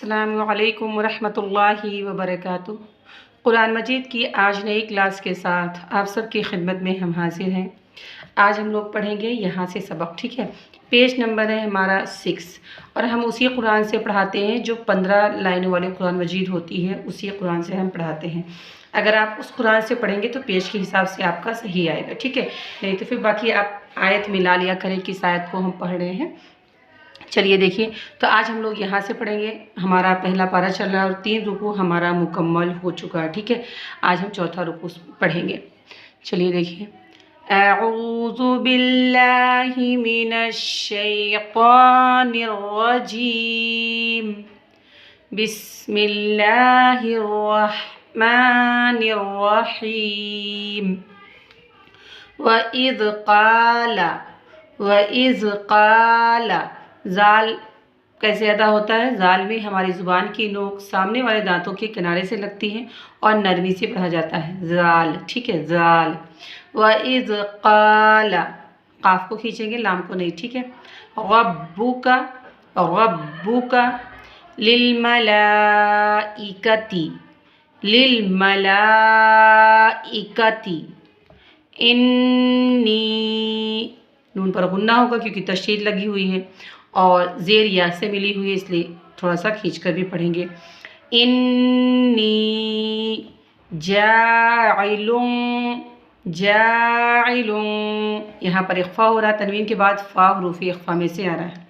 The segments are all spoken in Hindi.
अस्सलामुअलैकुम वरहमतुल्लाहि वबरकातुह। कुरान मजीद की आज नई क्लास के साथ आप सबकी खिदमत में हम हाजिर हैं। आज हम लोग पढ़ेंगे यहाँ से सबक, ठीक है। पेज नंबर है हमारा 6 और हम उसी कुरान से पढ़ाते हैं जो 15 लाइनों वाले कुरान मजीद होती है, उसी कुरान से हम पढ़ाते हैं। अगर आप उस कुरान से पढ़ेंगे तो पेज के हिसाब से आपका सही आएगा, ठीक है। नहीं तो फिर बाकी आप आयत मिला लिया करें किस आयत को हम पढ़ रहे हैं। चलिए देखिए, तो आज हम लोग यहाँ से पढ़ेंगे। हमारा पहला पारा चल रहा है और 3 रुकू हमारा मुकम्मल हो चुका है, ठीक है। आज हम चौथा रुकू पढ़ेंगे। चलिए देखिए, अऊज़ु बिल्लाहि मिनश शैतानिर रजीम, बिस्मिल्लाहिर रहमानिर रहीम। वइज़ क़ाला ज़ाल कैसे अदा होता है? ज़ाल में हमारी ज़ुबान की नोक सामने वाले दांतों के किनारे से लगती है और नरमी से पढ़ा जाता है, ज़ाल, ठीक है, ज़ाल। वइज़ क़ाला, क़ाफ़ को खींचेंगे, लाम को नहीं, ठीक है। रब्बुका लिलमलाइकति इन्नी, नून पर गुन्ना होगा क्योंकि तशदीद लगी हुई है और ज़ेर या से मिली हुई है, इसलिए थोड़ा सा खींच कर भी पढ़ेंगे। इन्नी जाइलुं, यहाँ पर इख्फा हो रहा है, तनवीन के बाद फ़ा हुरूफ़ इख्फा में से आ रहा है।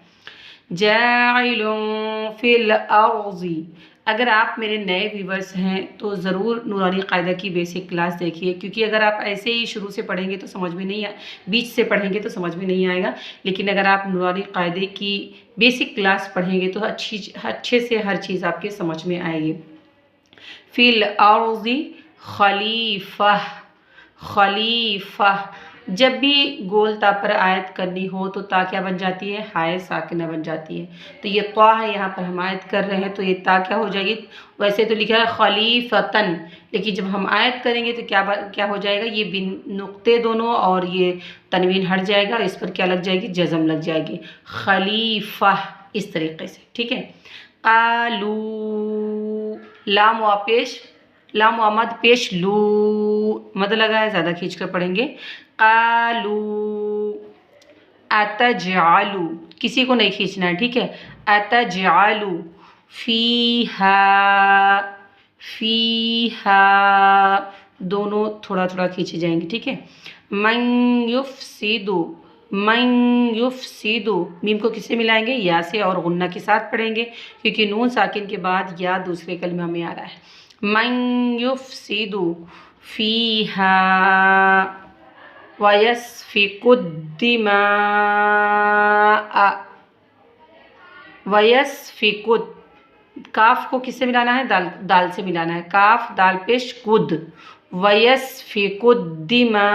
जाइलुं फिल अर्ज़ी। अगर आप मेरे नए व्यूवर्स हैं तो ज़रूर नूरानी क़ायदा की बेसिक क्लास देखिए, क्योंकि अगर आप ऐसे ही शुरू से पढ़ेंगे तो समझ में नहीं बीच से पढ़ेंगे तो समझ में नहीं आएगा। लेकिन अगर आप नूरानी क़ायदे की बेसिक क्लास पढ़ेंगे तो अच्छे से हर चीज़ आपके समझ में आएगी। फिल अर्ज़ी खलीफ़ा। जब भी गोल ता पर आयत करनी हो तो ता क्या बन जाती है? हाय साकिना बन जाती है। तो ये ता है, यहाँ पर हम आयत कर रहे हैं तो ये ता क्या हो जाएगी? वैसे तो लिखा है खलीफ़तन, लेकिन जब हम आयत करेंगे तो क्या हो जाएगा? ये बिन नुक्ते दोनों और ये तनवीन हट जाएगा, इस पर क्या लग जाएगी? जज़म लग जाएगी, खलीफ़ा, इस तरीके से, ठीक है। क़ालू, लाम व मद पेश, लू मद लगा है, ज़्यादा खींच कर पढ़ेंगे। क़ालू अतजअलु, किसी को नहीं खींचना है, ठीक है। अतजअलु फ़ीहा, दोनों थोड़ा थोड़ा खींचे जाएंगे, ठीक है। मन युफ़सिदु, मीम को किससे मिलाएंगे? या से, और गुन्ना के साथ पढ़ेंगे क्योंकि नून साकिन के बाद या दूसरे कलमे में आ रहा है। मन युफ़सिदु फ़ीहा वयस्फ़िकुद, काफ को किससे मिलाना है? दाल से मिलाना है, काफ दाल पेश कुद, वयस्फ़िकुद्दिमा।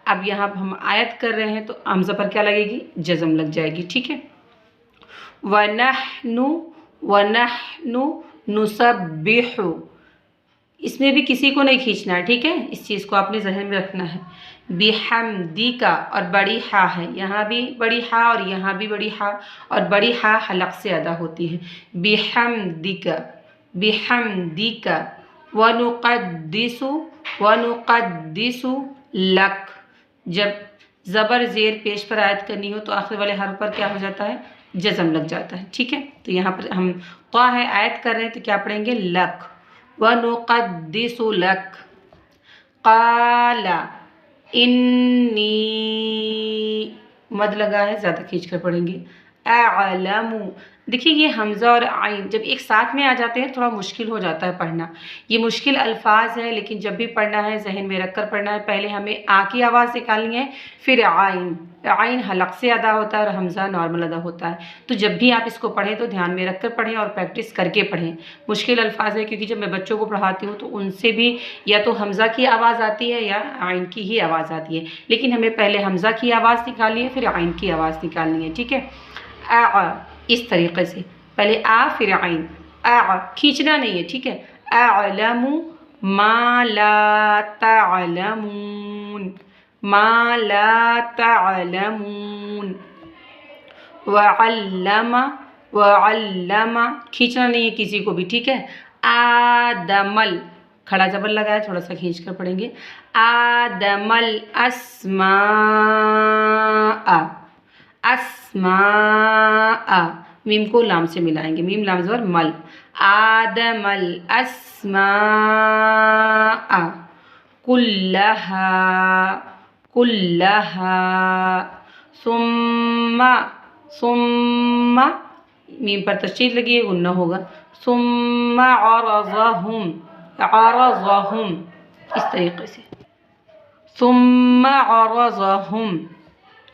अब यहाँ हम आयत कर रहे हैं तो हमज़ा पर क्या लगेगी? जज़म लग जाएगी, ठीक है। वनहनु नुसब्बिहु, इसमें भी किसी को नहीं खींचना है, ठीक है। इस चीज़ को आपने ज़हन में रखना है। बिहम्दिका, और बड़ी हा है, यहाँ भी बड़ी हा और यहाँ भी बड़ी हा, और बड़ी हा हलक से अदा होती है। बिहम्दिका वनुक़द्दिसु लक। जब ज़बर ज़ेर पेश पर आयत करनी हो तो आखिर वाले हर्फ पर क्या हो जाता है? जज़म लग जाता है, ठीक है। तो यहाँ पर हम ता है, आयत कर रहे हैं तो क्या पढ़ेंगे? Luck, वनुक़द्दिसु luck. क़ाला इन्नी, मद लगा है, ज़्यादा खींच कर पढ़ेंगे। अअलमु, देखिए ये हमज़ा और आइन जब एक साथ में आ जाते हैं थोड़ा मुश्किल हो जाता है पढ़ना। ये मुश्किल अल्फाज है, लेकिन जब भी पढ़ना है जहन में रख कर पढ़ना है। पहले हमें आ की आवाज़ निकालनी है, फिर आइन हलक से अदा होता है और हमज़ा नॉर्मल अदा होता है। तो जब भी आप इसको पढ़ें तो ध्यान में रख कर पढ़ें और प्रैक्टिस करके पढ़ें। मुश्किल अल्फाज है क्योंकि जब मैं बच्चों को पढ़ाती हूँ तो उनसे भी या तो हमज़ा की आवाज़ आती है या आइन की ही आवाज़ आती है, लेकिन हमें पहले हमज़ा की आवाज़ निकालनी है, फिर आइन की आवाज़ निकालनी है, ठीक है। इस तरीके से पहले आ फिर आइन, खींचना नहीं है, ठीक है। अअलमु मा ला तअलमून, मा ला तअलमून। वअल्लम वअल्लमा, खींचना नहीं है किसी को भी, ठीक है। आदमल, खड़ा जबर लगा है, थोड़ा सा खींच कर पढ़ेंगे। आदमल अस्माअ, अस्माअ, मीम को लाम से मिलाएंगे, मीम लाम ज़बर मल। आदमल अस्माअ कुल्लहा, कुल्लहा, सुम्मा, सुम्मा, मीम पर तशदीद लगी है, गुन्ना होगा। सुम्मा अरज़हुम, अरज़हुम, इस तरीके से। सुम्मा अरज़हुम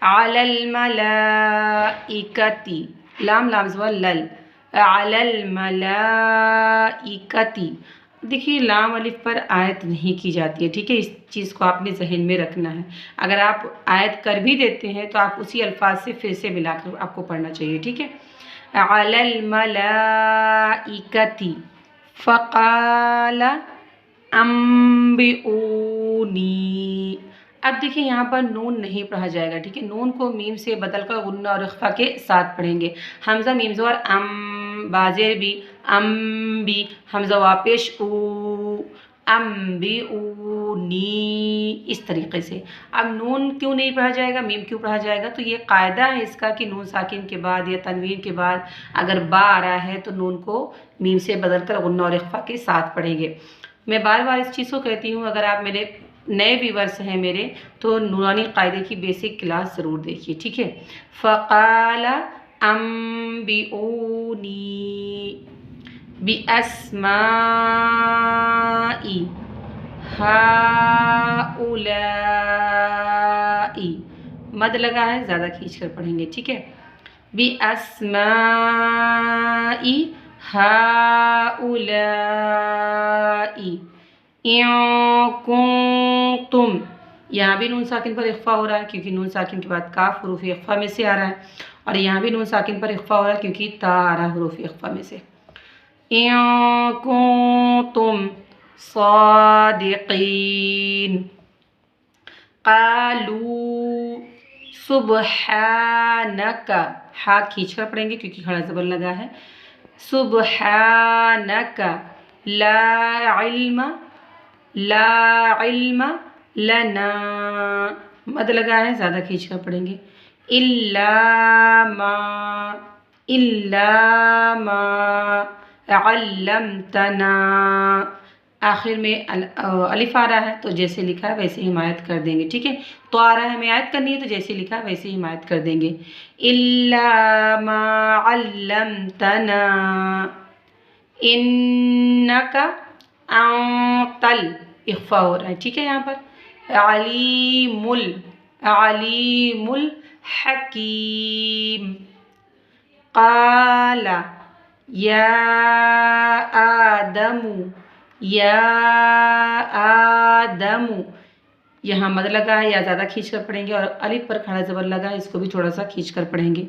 अलल मलाइकति, लाम लाम ज़बर लल, अलल मलाइकति। देखिए लाम अलिफ पर आयत नहीं की जाती है, ठीक है। इस चीज़ को आपने जहन में रखना है। अगर आप आयत कर भी देते हैं तो आप उसी अल्फाज से फिर से मिलाकर आपको पढ़ना चाहिए, ठीक है। अलल मलाइकति फ़क़ाल अम्बिऊनी। अब देखिए यहाँ पर नून नहीं पढ़ा जाएगा, ठीक है। नून को मीम से बदलकर गुन्ना और इख्फा के साथ पढ़ेंगे। हमज़ा मीम ज़बर अम, बाज़ेर भी अम भी, हमज़ा वापेश ऊ, अम्बिऊनी, इस तरीके से। अब नून क्यों नहीं पढ़ा जाएगा, मीम क्यों पढ़ा जाएगा? तो ये कायदा है इसका कि नून साकिन के बाद या तनवीन के बाद अगर बा आ रहा है तो नून को मीम से बदलकर गुन्ना और इख्फा के साथ पढ़ेंगे। मैं बार बार इस चीज़ को कहती हूँ, अगर आप मेरे नए व्यूअर्स हैं मेरे, तो नूरानी कायदे की बेसिक क्लास ज़रूर देखिए, ठीक है। फ़क़ाल अम्बिऊनी बिअस्माई हाउलाई, मद लगा है, ज़्यादा खींच कर पढ़ेंगे, ठीक है। बिअस्माई हाउलाई इन कुंतुम, यहाँ भी नून साकिन पर इख्फा हो रहा है क्योंकि नून साकिन के बाद काफ हुरूफ इख्फा में से आ रहा है, और यहाँ भी नून साकिन पर इख्फा हो रहा है क्योंकि ता आ रहा है हुरूफ इख्फा में से। इन कुंतुम सादिकीन क़ालू सुब्हानका, हा खींच कर पढ़ेंगे क्योंकि खड़ा ज़बर लगा है। सुब्हानका ला इल्म, ला इल्म लना, मद लगा है, ज़्यादा खींच कर पढ़ेंगे। इल्ला मा, इल्ला मा अल्लमतना, आखिर में अलिफ आ रहा है तो जैसे लिखा है वैसे ही हिमायत कर देंगे, ठीक है। तो आ रहा है हमें आयत करनी है तो जैसे लिखा है वैसे ही हिमायत कर देंगे। इल्ला मा अल्लमतना इन्नका अंतल, इख्फा हो रहा है, ठीक है। यहाँ पर अलीमुल, अलीमुल हकीम क़ाला या आदमु, या आदमु, यहाँ मद लगा है, या ज़्यादा खींच कर पढ़ेंगे, और अलिफ पर खड़ा ज़बर लगा है, इसको भी थोड़ा सा खींच कर पढ़ेंगे।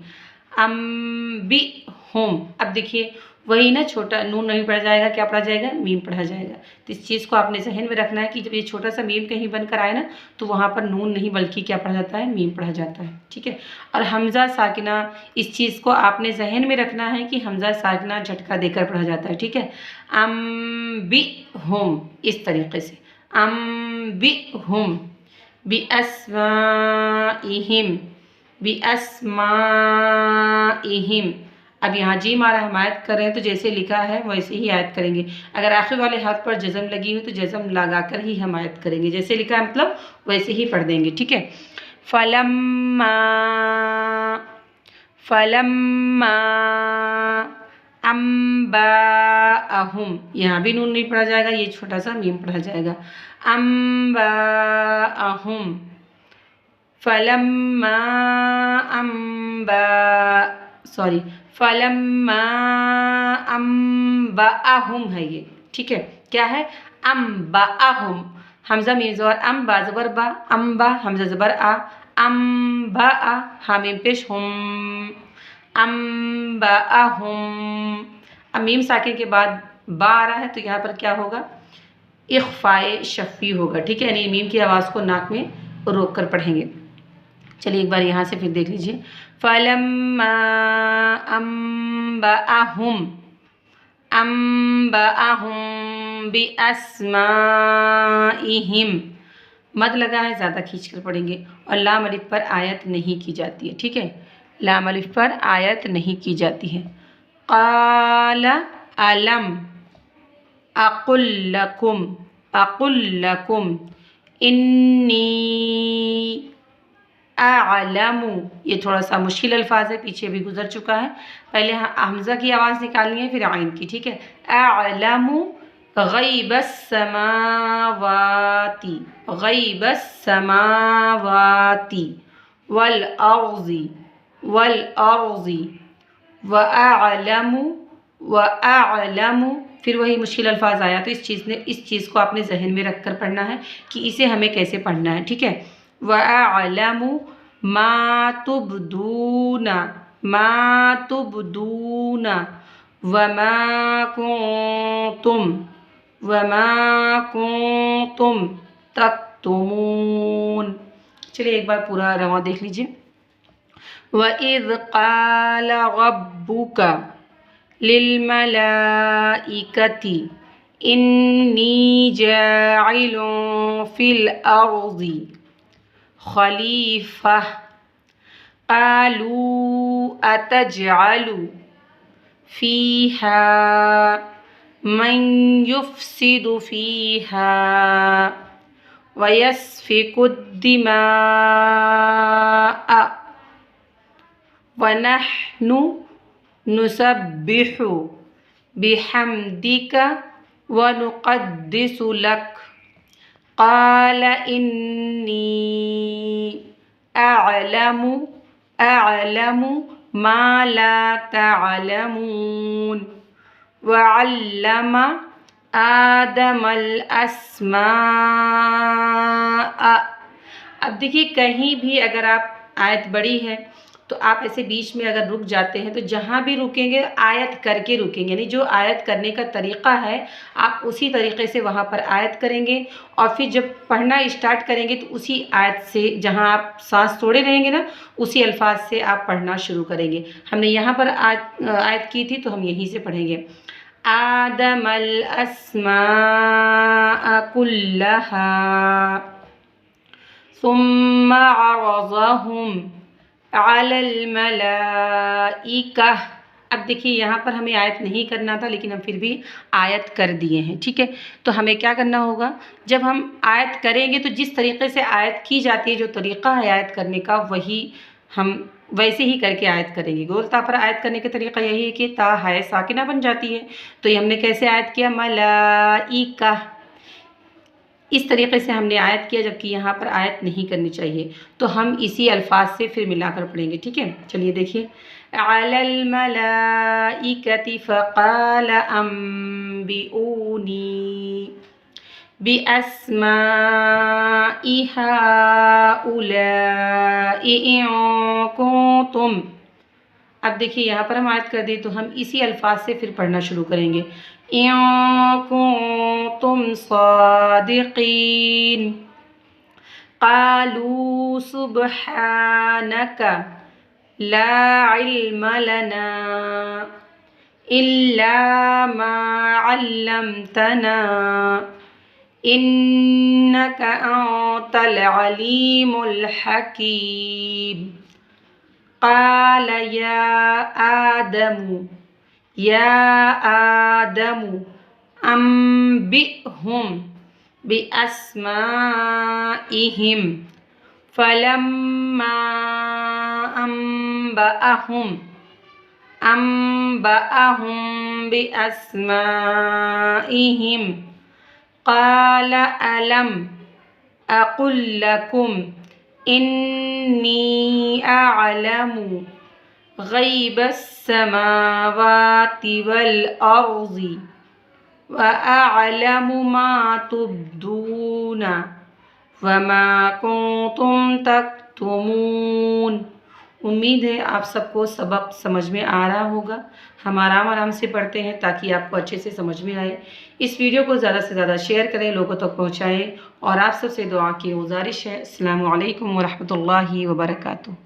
अम्बी होम, अब देखिए वही ना, छोटा नून नहीं पढ़ा जाएगा, क्या पढ़ा जाएगा, मीम पढ़ा जाएगा। तो इस चीज़ को आपने जहन में रखना है कि जब ये छोटा सा मीम कहीं बनकर आए ना तो वहाँ पर नून नहीं बल्कि क्या पढ़ा जाता है, मीम पढ़ा जाता है, ठीक है। और हमज़ा साकिना, इस चीज़ को आपने जहन में रखना है कि हमज़ा साकिना झटका देकर पढ़ा जाता है, ठीक है। अम्बी होम, इस तरीके से अम्बी होम बिअस्माइहिम, बिअस्माइहिम। अब यहाँ जीम आ रहा है, हम आयत कर रहे हैं तो जैसे लिखा है वैसे ही आयत करेंगे। अगर आखिर वाले हाथ पर जज़म लगी हो तो जज़म लगाकर ही हम आयत करेंगे, जैसे लिखा है मतलब वैसे ही पढ़ देंगे, ठीक है। फलम्मा, फलम्मा अम्बाअहुम, यहाँ भी नून नहीं पढ़ा जाएगा, ये छोटा सा मीम पढ़ा जाएगा। अम्बाअहुम फलम्मा अम्बा, सॉरी फलम्मा अम्बाअहुम है ये, ठीक है। क्या है, अम्बाअहुम, हमज़ा मीम ज़बर अम, बा ज़बर बा, अम्बा, हमज़ा ज़बर आ, अम्बाअ, हा मीम पेश हुम, अम्बाअहुम। अब मीम साकिन के बाद बा आ रहा है तो यहाँ पर क्या होगा, इख्फाए शफ़ी होगा, ठीक है। यानी मीम की आवाज़ को नाक में रोक कर पढ़ेंगे। चलिए एक बार यहाँ से फिर देख लीजिए। फलम्मा अम्बअहुम बिअस्माइहिम, मद लगा है, ज़्यादा खींच कर पढ़ेंगे। और लाम अलिफ पर आयत नहीं की जाती है, ठीक है, लाम अलिफ पर आयत नहीं की जाती है। क़ाल अलम अक़ुल लकुम इन्नी अअलमु, ये थोड़ा सा मुश्किल अल्फाज है, पीछे भी गुजर चुका है। पहले हमज़ा की आवाज़ निकालनी है, फिर आइन की, ठीक है। अअलमु गैबस समावाती वल अर्ज़ी व अअलमु, फिर वही मुश्किल अल्फाज आया। तो इस चीज़ को आपने जहन में रख कर पढ़ना है कि इसे हमें कैसे पढ़ना है, ठीक है। व अअलमु मा तुबदूना वमा कुंतुम तक्तुमून। चलिए एक बार पूरा रवा देख लीजिए। व इज़ क़ाल रब्बुका लिलमलाइकति इन्नी जाइलुन फिल अर्ज़ि खलीफा क़ालू अतजअलु फ़ीहा मन युफ़्सिदु फ़ीहा व यस्फ़िकुद्दिमाअ व नहनु नुसब्बिहु बिहम्दिका व नुक़द्दिसु लक क़ाल इन्नी अअलमु मा ला तअलमून व अल्लम आदमल अस्माअ। अब देखिए, कहीं भी अगर आप आयत बड़ी है तो आप ऐसे बीच में अगर रुक जाते हैं तो जहाँ भी रुकेंगे आयत करके रुकेंगे, यानी जो आयत करने का तरीक़ा है आप उसी तरीक़े से वहाँ पर आयत करेंगे। और फिर जब पढ़ना स्टार्ट करेंगे तो उसी आयत से, जहाँ आप सांस छोड़े रहेंगे ना, उसी अल्फाज से आप पढ़ना शुरू करेंगे। हमने यहाँ पर आयत की थी तो हम यहीं से पढ़ेंगे। आदमल अस्माअ कुल्लहा सुम्मा अरज़हुम अलल मलाइका। अब देखिए, यहाँ पर हमें आयत नहीं करना था लेकिन हम फिर भी आयत कर दिए हैं, ठीक है। तो हमें क्या करना होगा, जब हम आयत करेंगे तो जिस तरीक़े से आयत की जाती है, जो तरीक़ा है आयत करने का, वही हम वैसे ही करके आयत करेंगे। गोल ता पर आयत करने का तरीक़ा यही है कि ता है साकिना बन जाती है। तो ये हमने कैसे आयत किया, मलाइका, इस तरीक़े से हमने आयत किया, जबकि यहाँ पर आयत नहीं करनी चाहिए। तो हम इसी अल्फाज से फिर मिलाकर पढ़ेंगे, ठीक है। चलिए देखिए। अलल मलाइकति फ़क़ाल अम्बिऊनी बिअस्माइ हाउलाइ इन कुंतुम। अब देखिए, यहाँ पर हम आयत कर दी तो हम इसी अल्फाज से फिर पढ़ना शुरू करेंगे। इन कुंतुम सादिक़ीन क़ालू सुब्हानका ला इल्म लना इल्ला मा अल्लमतना इन्नका अंतल अलीमुल हकीम। क़ाल या आदमु अम्बिहुम बिअस्माइहिम फलम्मा अम्बअहुम बिअस्माइहिम क़ाल अलम अक़ुल लकुम इन्नी अअलमु गैबस समावाति वल अर्ज़ि व अअलमु मा तुबदूना वमा कुंतुम तक्तुमून उम्मीद है आप सबको सबक समझ में आ रहा होगा। हम आराम आराम से पढ़ते हैं ताकि आपको अच्छे से समझ में आए। इस वीडियो को ज़्यादा से ज़्यादा शेयर करें, लोगों तक पहुँचाएँ और आप सबसे दुआ की गुजारिश है। अस्सलामु अलैकुम व रहमतुल्लाहि व बरकातुहू।